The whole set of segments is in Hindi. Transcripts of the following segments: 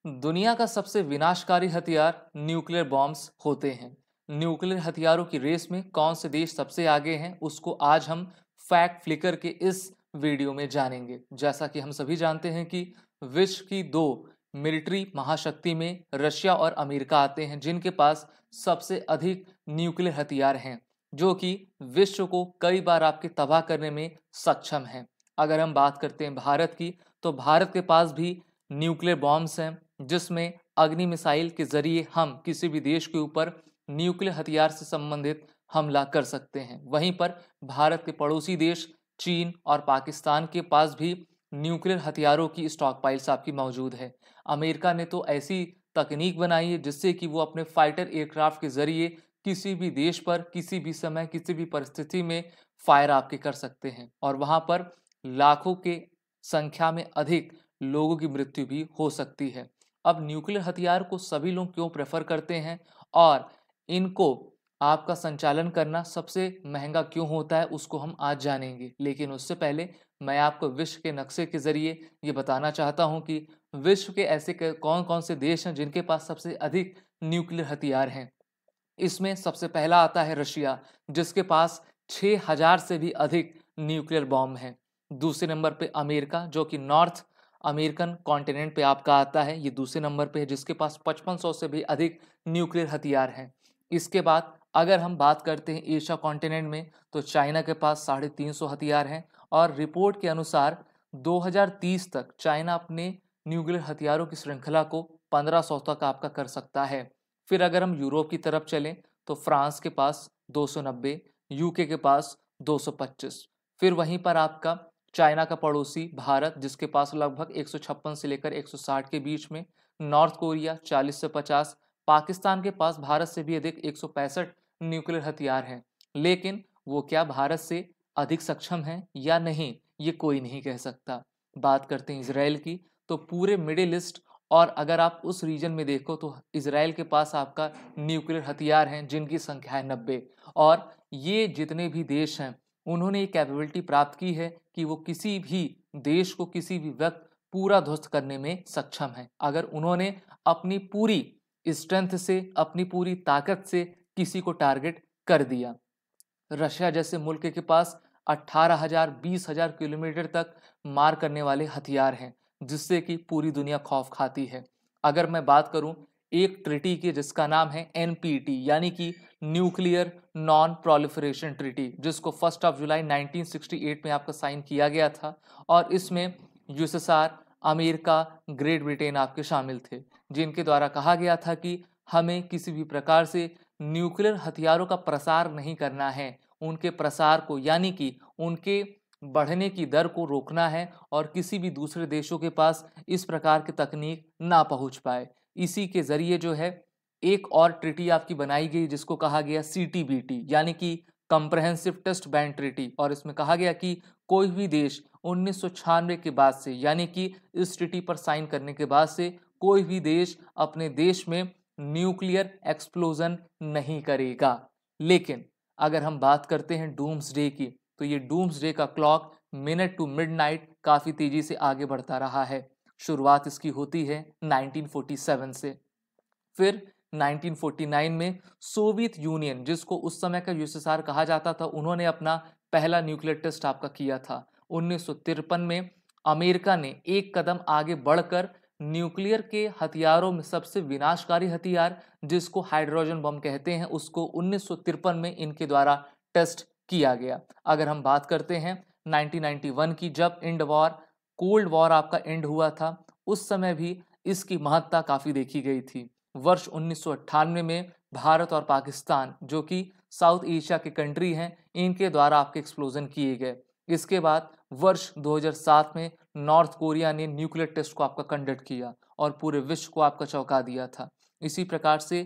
दुनिया का सबसे विनाशकारी हथियार न्यूक्लियर बॉम्ब्स होते हैं। न्यूक्लियर हथियारों की रेस में कौन से देश सबसे आगे हैं, उसको आज हम फैक्ट फ्लिकर के इस वीडियो में जानेंगे। जैसा कि हम सभी जानते हैं कि विश्व की दो मिलिट्री महाशक्ति में रशिया और अमेरिका आते हैं, जिनके पास सबसे अधिक न्यूक्लियर हथियार हैं, जो कि विश्व को कई बार आपके तबाह करने में सक्षम हैं। अगर हम बात करते हैं भारत की, तो भारत के पास भी न्यूक्लियर बॉम्ब्स हैं, जिसमें अग्नि मिसाइल के जरिए हम किसी भी देश के ऊपर न्यूक्लियर हथियार से संबंधित हमला कर सकते हैं। वहीं पर भारत के पड़ोसी देश चीन और पाकिस्तान के पास भी न्यूक्लियर हथियारों की स्टॉक पाइल्स आपकी मौजूद है। अमेरिका ने तो ऐसी तकनीक बनाई है जिससे कि वो अपने फाइटर एयरक्राफ्ट के जरिए किसी भी देश पर किसी भी समय किसी भी परिस्थिति में फायर आपके कर सकते हैं, और वहां पर लाखों के संख्या में अधिक लोगों की मृत्यु भी हो सकती है। अब न्यूक्लियर हथियार को सभी लोग क्यों प्रेफर करते हैं और इनको आपका संचालन करना सबसे महंगा क्यों होता है, उसको हम आज जानेंगे। लेकिन उससे पहले मैं आपको विश्व के नक्शे के जरिए ये बताना चाहता हूं कि विश्व के ऐसे कौन कौन से देश हैं जिनके पास सबसे अधिक न्यूक्लियर हथियार हैं। इसमें सबसे पहला आता है रशिया, जिसके पास 6000 से भी अधिक न्यूक्लियर बॉम्ब हैं। दूसरे नंबर पे अमेरिका, जो कि नॉर्थ अमेरिकन कॉन्टिनेंट पे आपका आता है, ये दूसरे नंबर पे है, जिसके पास 5500 से भी अधिक न्यूक्लियर हथियार हैं। इसके बाद अगर हम बात करते हैं एशिया कॉन्टिनेंट में, तो चाइना के पास 350 हथियार हैं, और रिपोर्ट के अनुसार 2030 तक चाइना अपने न्यूक्लियर हथियारों की श्रृंखला को 1500 तक आपका कर सकता है। फिर अगर हम यूरोप की तरफ चलें, तो फ्रांस के पास 290, यूके के पास 225। फिर वहीं पर आपका चाइना का पड़ोसी भारत, जिसके पास लगभग 156 से लेकर 160 के बीच में, नॉर्थ कोरिया 40 से 50, पाकिस्तान के पास भारत से भी अधिक 165 न्यूक्लियर हथियार हैं। लेकिन वो क्या भारत से अधिक सक्षम हैं या नहीं, ये कोई नहीं कह सकता। बात करते हैं इसराइल की, तो पूरे मिडिल ईस्ट और अगर आप उस रीजन में देखो तो इसराइल के पास आपका न्यूक्लियर हथियार हैं, जिनकी संख्या है 90। और ये जितने भी देश हैं, उन्होंने ये कैपेबिलिटी प्राप्त की है कि वो किसी भी देश को किसी भी वक्त पूरा ध्वस्त करने में सक्षम है। अगर उन्होंने अपनी पूरी स्ट्रेंथ से, अपनी पूरी ताकत से किसी को टारगेट कर दिया। रशिया जैसे मुल्क के पास 18,000 20,000 किलोमीटर तक मार करने वाले हथियार हैं, जिससे कि पूरी दुनिया खौफ खाती है। अगर मैं बात करूं एक ट्रिटी की, जिसका नाम है एनपीटी, यानी कि न्यूक्लियर नॉन प्रोलिफरेशन ट्रिटी, जिसको 1 जुलाई 1968 में आपका साइन किया गया था, और इसमें यूएसएसआर, अमेरिका, ग्रेट ब्रिटेन आपके शामिल थे, जिनके द्वारा कहा गया था कि हमें किसी भी प्रकार से न्यूक्लियर हथियारों का प्रसार नहीं करना है, उनके प्रसार को यानी कि उनके बढ़ने की दर को रोकना है, और किसी भी दूसरे देशों के पास इस प्रकार की तकनीक ना पहुंच पाए। इसी के जरिए जो है एक और ट्रिटी आपकी बनाई गई, जिसको कहा गया सीटीबीटी, यानी कि कंप्रहेंसिव टेस्ट बैन ट्रिटी, और इसमें कहा गया कि कोई भी देश 1996 के बाद से, यानी कि इस ट्रिटी पर साइन करने के बाद से, कोई भी देश अपने देश में न्यूक्लियर एक्सप्लोजन नहीं करेगा। लेकिन अगर हम बात करते हैं डूम्सडे की, तो ये डूम्सडे का क्लॉक मिनट टू मिडनाइट काफी तेजी से आगे बढ़ता रहा है। शुरुआत इसकी होती है 1947 से। फिर 1949 में सोवियत यूनियन, जिसको उस समय का यूएसएसआर कहा जाता था, उन्होंने अपना पहला न्यूक्लियर टेस्ट आपका किया था। 1953 में अमेरिका ने एक कदम आगे बढ़कर न्यूक्लियर के हथियारों में सबसे विनाशकारी हथियार, जिसको हाइड्रोजन बम कहते हैं, उसको 1953 में इनके द्वारा टेस्ट किया गया। अगर हम बात करते हैं 1991 की, जब इंड वॉर, कोल्ड वॉर आपका एंड हुआ था, उस समय भी इसकी महत्ता काफी देखी गई थी। वर्ष 1998 में भारत और पाकिस्तान, जो कि साउथ एशिया के कंट्री हैं, इनके द्वारा आपके एक्सप्लोजन किए गए। इसके बाद वर्ष 2007 में नॉर्थ कोरिया ने न्यूक्लियर टेस्ट को आपका कंडक्ट किया और पूरे विश्व को आपका चौंका दिया था। इसी प्रकार से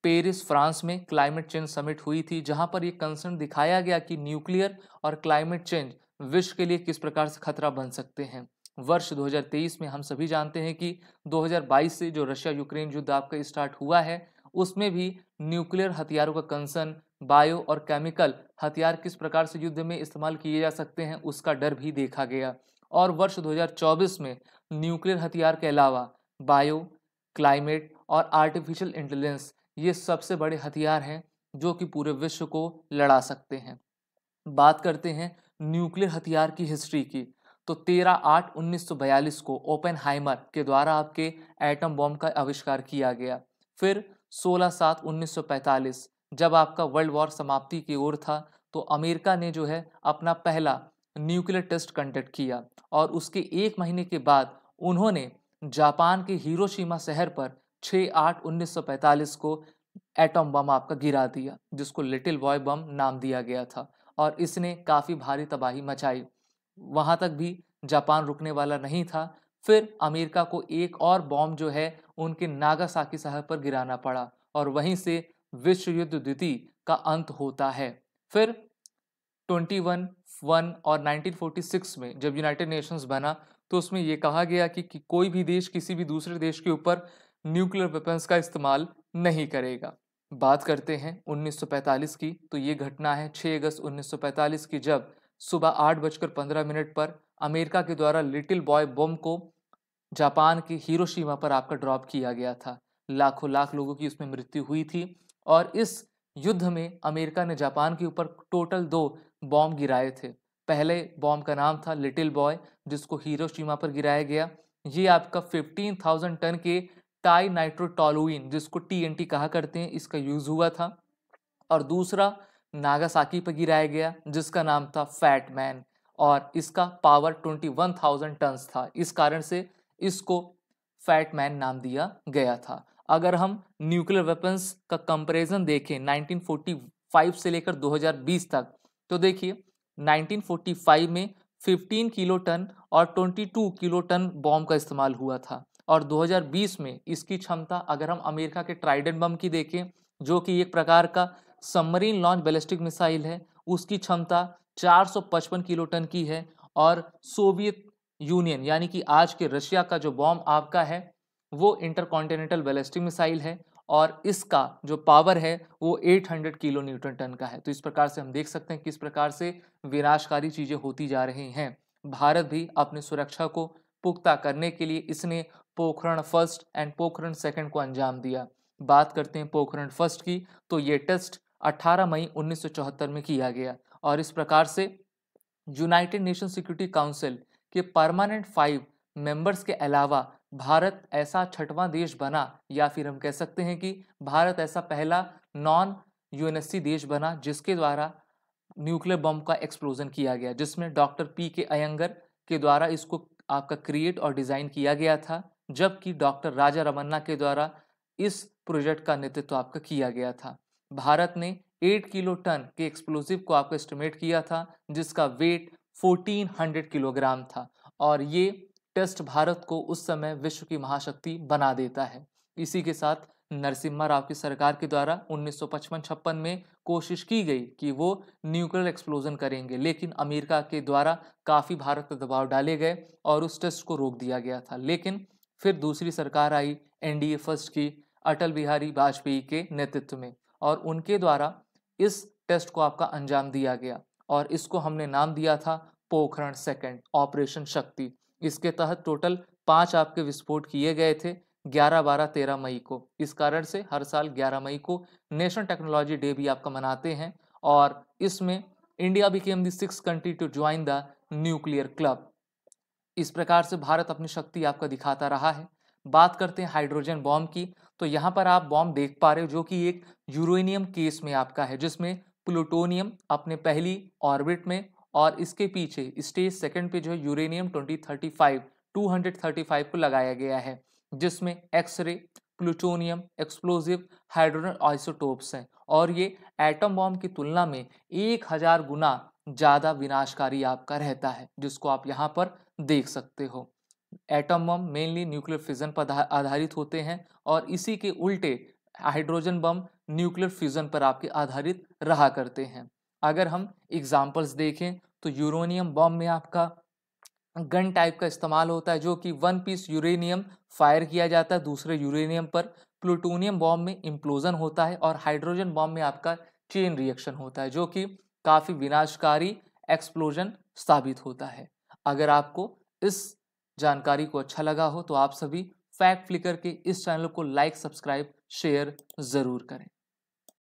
पेरिस फ्रांस में क्लाइमेट चेंज समिट हुई थी, जहां पर यह कंसर्न दिखाया गया कि न्यूक्लियर और क्लाइमेट चेंज विश्व के लिए किस प्रकार से खतरा बन सकते हैं। वर्ष 2023 में हम सभी जानते हैं कि 2022 से जो रशिया यूक्रेन युद्ध आपका स्टार्ट हुआ है, उसमें भी न्यूक्लियर हथियारों का कंसर्न, बायो और केमिकल हथियार किस प्रकार से युद्ध में इस्तेमाल किए जा सकते हैं, उसका डर भी देखा गया। और वर्ष 2024 में न्यूक्लियर हथियार के अलावा बायो, क्लाइमेट और आर्टिफिशियल इंटेलिजेंस ये सबसे बड़े हथियार हैं जो कि पूरे विश्व को लड़ा सकते हैं। बात करते हैं न्यूक्लियर हथियार की हिस्ट्री की, तो 13/8/1942 को ओपेनहाइमर के द्वारा आपके एटम बॉम्ब का आविष्कार किया गया। फिर 16/7/1945 जब आपका वर्ल्ड वॉर समाप्ति की ओर था, तो अमेरिका ने जो है अपना पहला न्यूक्लियर टेस्ट कंडक्ट किया और उसके 1 महीने के बाद उन्होंने जापान के हिरोशिमा शहर पर 6/8/1945 को एटम बम आपका गिरा दिया, जिसको लिटिल बॉय बम नाम दिया गया था और इसने काफ़ी भारी तबाही मचाई। वहाँ तक भी जापान रुकने वाला नहीं था। फिर अमेरिका को एक और बॉम्ब जो है उनके नागासाकी शहर पर गिराना पड़ा और वहीं से विश्व युद्ध द्वितीय का अंत होता है। फिर 21 और 1946 में जब यूनाइटेड नेशंस बना, तो उसमें यह कहा गया कि कोई भी देश किसी भी दूसरे देश के ऊपर न्यूक्लियर वेपन्स का इस्तेमाल नहीं करेगा। बात करते हैं 1945 की, तो ये घटना है 6 अगस्त 1945 की, जब सुबह 8:15 पर अमेरिका के द्वारा लिटिल बॉय बम को जापान के हिरोशिमा पर आपका ड्रॉप किया गया था। लाखों लाख लोगों की उसमें मृत्यु हुई थी और इस युद्ध में अमेरिका ने जापान के ऊपर टोटल 2 बॉम्ब गिराए थे। पहले बॉम्ब का नाम था लिटिल बॉय, जिसको हिरोशिमा पर गिराया गया। ये आपका 15,000 टन के टाई नाइट्रोटोलुइन, जिसको TNT कहा करते हैं, इसका यूज हुआ था। और दूसरा नागासाकी पर गिराया गया, जिसका नाम था फैट मैन और इसका पावर 21,000 टन्स था। इस कारण से इसको फैट मैन नाम दिया गया था। अगर हम न्यूक्लियर वेपन्स का कंपैरिजन देखें 1945 से लेकर 2020 तक, तो देखिए 1945 में 15 किलो टन और 22 किलो टन बॉम्ब का इस्तेमाल हुआ था और 2020 में इसकी क्षमता अगर हम अमेरिका के ट्राइडेंट बम की देखें, जो कि एक प्रकार का सबमरीन लॉन्च बैलिस्टिक मिसाइल है, उसकी क्षमता 455 किलो टन की है। और सोवियत यूनियन यानी कि आज के रशिया का जो बॉम्ब आपका है वो इंटरकॉन्टिनेंटल बैलिस्टिक मिसाइल है और इसका जो पावर है वो 800 किलो न्यूटन टन का है। तो इस प्रकार से हम देख सकते हैं किस प्रकार से विनाशकारी चीजें होती जा रही हैं। भारत भी अपनी सुरक्षा को पुख्ता करने के लिए इसने Pokhran first and Pokhran second को अंजाम दिया। बात करते हैं पोखरण फर्स्ट की, तो ये टेस्ट 18 मई 1974 में किया गया और इस प्रकार से यूनाइटेड नेशन सिक्योरिटी काउंसिल के परमानेंट 5 मेंबर्स के अलावा भारत ऐसा 6वां देश बना, या फिर हम कह सकते हैं कि भारत ऐसा पहला नॉन यूएनएससी देश बना जिसके द्वारा न्यूक्लियर बम का एक्सप्लोजन किया गया, जिसमें डॉक्टर PK अयंगर के द्वारा इसको आपका क्रिएट और डिजाइन किया गया था, जबकि डॉक्टर राजा रमन्ना के द्वारा इस प्रोजेक्ट का नेतृत्व आपका किया गया था। भारत ने 8 किलो टन के एक्सप्लोजिव को आपको एस्टिमेट किया था, जिसका वेट 1400 किलोग्राम था और ये टेस्ट भारत को उस समय विश्व की महाशक्ति बना देता है। इसी के साथ नरसिम्हा राव की सरकार के द्वारा 1955-56 में कोशिश की गई कि वो न्यूक्लियर एक्सप्लोजन करेंगे, लेकिन अमेरिका के द्वारा काफ़ी भारत पर दबाव डाले गए और उस टेस्ट को रोक दिया गया था। लेकिन फिर दूसरी सरकार आई NDA फर्स्ट की अटल बिहारी वाजपेयी के नेतृत्व में और उनके द्वारा इस टेस्ट को आपका अंजाम दिया गया और इसको हमने नाम दिया था पोखरण सेकंड, ऑपरेशन शक्ति। इसके तहत टोटल 5 आपके विस्फोट किए गए थे 11, 12, 13 मई को। इस कारण से हर साल 11 मई को नेशनल टेक्नोलॉजी डे भी आपका मनाते हैं और इसमें India became the 6th country to join the nuclear club. इस प्रकार से भारत अपनी शक्ति आपका दिखाता रहा है। बात करते हैं हाइड्रोजन बॉम्ब की, तो यहाँ पर आप बॉम्ब देख पा रहे हो जो कि एक यूरेनियम केस में आपका है, जिसमें प्लूटोनियम अपने पहली ऑर्बिट में और इसके पीछे स्टेज सेकंड पे जो है यूरेनियम 235 को लगाया गया है, जिसमें x ray, plutonium, explosive, hydrogen isotopes हैं और ये एटम बॉम्ब की तुलना में 1000 गुना ज़्यादा विनाशकारी आपका रहता है, जिसको आप यहाँ पर देख सकते हो। Atom bomb mainly nuclear fission पर आधारित होते हैं और इसी के उल्टे हाइड्रोजन बम न्यूक्लियर फ्यूजन पर आपके आधारित रहा करते हैं। अगर हम एग्जाम्पल्स देखें तो यूरेनियम बम में आपका गन टाइप का इस्तेमाल होता है, जो कि 1 पीस यूरेनियम फायर किया जाता है दूसरे यूरेनियम पर। प्लूटोनियम बॉम्ब में इम्प्लोजन होता है और हाइड्रोजन बॉम्ब में आपका चेन रिएक्शन होता है, जो कि काफ़ी विनाशकारी एक्सप्लोजन साबित होता है। अगर आपको इस जानकारी को अच्छा लगा हो तो आप सभी फैक्ट फ्लिकर के इस चैनल को लाइक, सब्सक्राइब, शेयर ज़रूर करें।